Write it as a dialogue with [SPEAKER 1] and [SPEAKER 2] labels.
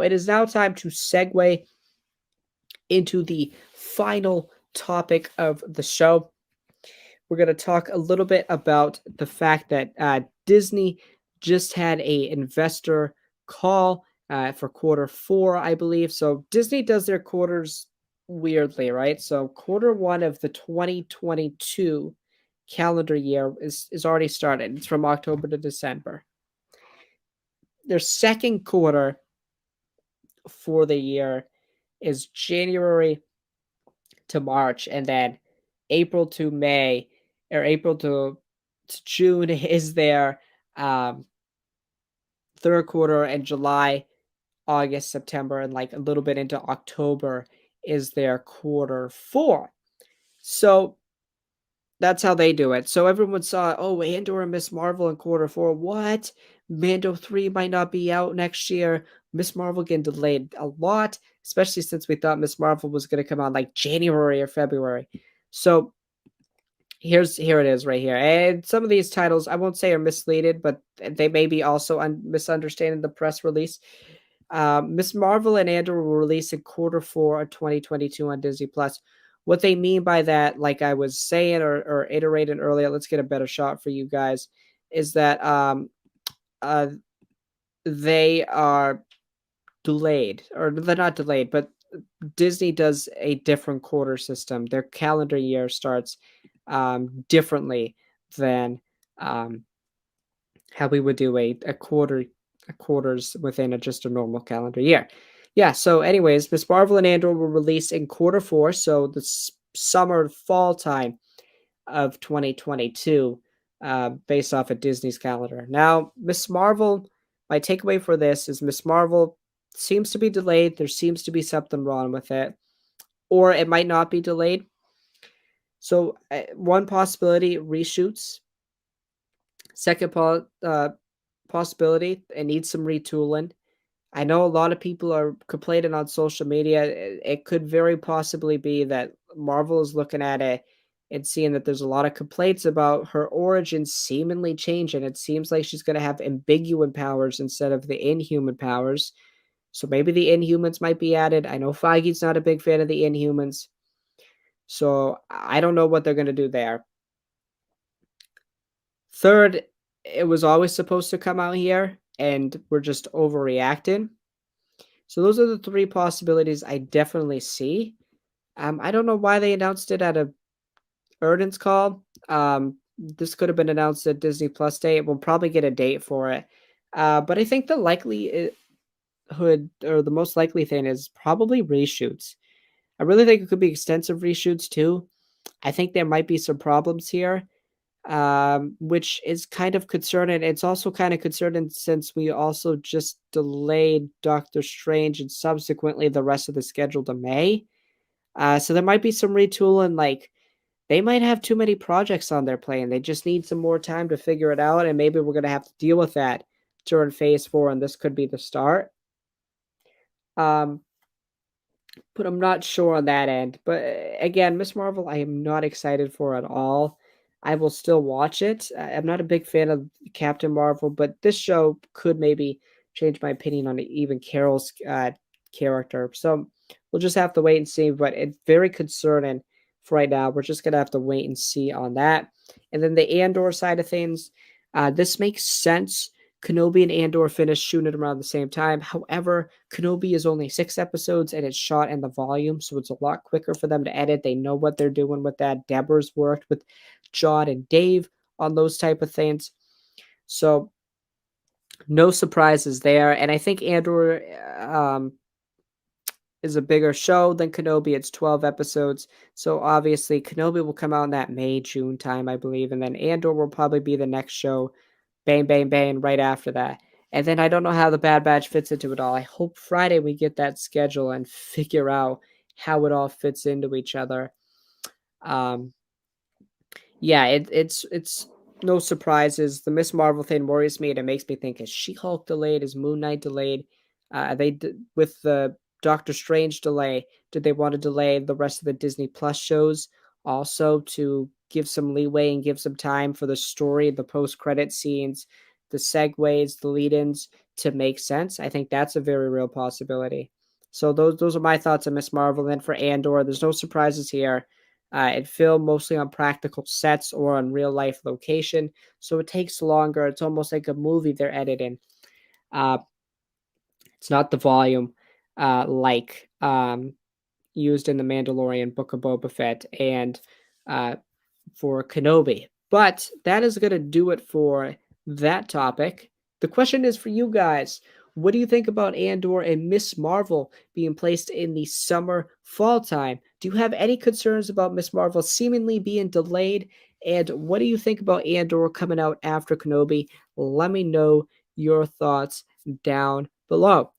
[SPEAKER 1] It is now time to segue into the final topic of the show. We're going to talk a little bit about the fact that Disney just had a investor call for quarter 4, I believe. So Disney does their quarters weirdly, right? So quarter 1 of the 2022 calendar year is already started. It's from October to December. Their second quarter for the year is January to March, and then April to May, or April to June is their third quarter, and July, August, September, and like a little bit into October is their quarter 4. So that's how they do it. So everyone saw, oh, Andor and Miss Marvel in quarter 4. What? Mando 3 might not be out next year. Miss Marvel getting delayed a lot, especially since we thought Miss Marvel was going to come out like January or February. So here it is right here. And some of these titles, I won't say are misleaded, but they may be also misunderstanding the press release. Miss Marvel and Andor will release in quarter 4 of 2022 on Disney Plus. What they mean by that, like I was saying or iterating earlier, let's get a better shot for you guys, is that they are delayed, or they're not delayed, but Disney does a different quarter system. Their calendar year starts differently than how we would do a quarters within just a normal calendar year. Yeah, so anyways, Miss Marvel and Andor will release in quarter 4, so the summer fall time of 2022, based off of Disney's calendar. Now, Miss Marvel, my takeaway for this is Miss Marvel seems to be delayed. There seems to be something wrong with it, or it might not be delayed. So one possibility, reshoots. Second possibility, it needs some retooling. I know a lot of people are complaining on social media. It could very possibly be that Marvel is looking at it and seeing that there's a lot of complaints about her origin seemingly changing. It seems like she's going to have ambiguous powers instead of the inhuman powers. So maybe the Inhumans might be added. I know Feige's not a big fan of the Inhumans. So I don't know what they're going to do there. Third, it was always supposed to come out here, and we're just overreacting. So those are the 3 possibilities I definitely see. I don't know why they announced it at a earnings call. This could have been announced at Disney Plus Day. We'll probably get a date for it. But I think the likelihood, or the most likely thing, is probably reshoots. I really think it could be extensive reshoots too. I think there might be some problems here, which is kind of concerning. It's also kind of concerning since we also just delayed Doctor Strange and subsequently the rest of the schedule to May. So there might be some retooling. Like, they might have too many projects on their plate, and they just need some more time to figure it out. And maybe we're going to have to deal with that during phase 4, and this could be the start. But I'm not sure on that end. But again, Miss Marvel, I am not excited for at all. I will still watch it. I'm not a big fan of Captain Marvel, but this show could maybe change my opinion on even Carol's character. So we'll just have to wait and see. But it's very concerning for right now. We're just gonna have to wait and see on that. And then the Andor side of things, this makes sense. Kenobi and Andor finished shooting it around the same time. However, Kenobi is only 6 episodes and it's shot in the volume, so it's a lot quicker for them to edit. They know what they're doing with that. Deborah's worked with John and Dave on those type of things. So no surprises there. And I think Andor is a bigger show than Kenobi. It's 12 episodes. So obviously Kenobi will come out in that May, June time, I believe. And then Andor will probably be the next show. Bang, bang, bang, right after that. And then I don't know how the Bad Batch fits into it all. I hope Friday we get that schedule and figure out how it all fits into each other. Yeah, it's no surprises. The Miss Marvel thing worries me, and it makes me think: is She-Hulk delayed? Is Moon Knight delayed? With the Doctor Strange delay? Did they want to delay the rest of the Disney Plus shows also to give some leeway and give some time for the story, the post-credit scenes the segues, the lead-ins to make sense. I think that's a very real possibility. So those are my thoughts on Miss Marvel. And then for Andor, there's no surprises here. It filmed mostly on practical sets or on real life location, so it takes longer. It's almost like a movie they're editing. Uh, it's not the volume like used in the Mandalorian, Book of Boba Fett, and uh, for Kenobi. But that is going to do it for that topic. The question is for you guys. What do you think about Andor and Miss Marvel being placed in the summer fall time? Do you have any concerns about Miss Marvel seemingly being delayed? And what do you think about Andor coming out after Kenobi? Let me know your thoughts down below.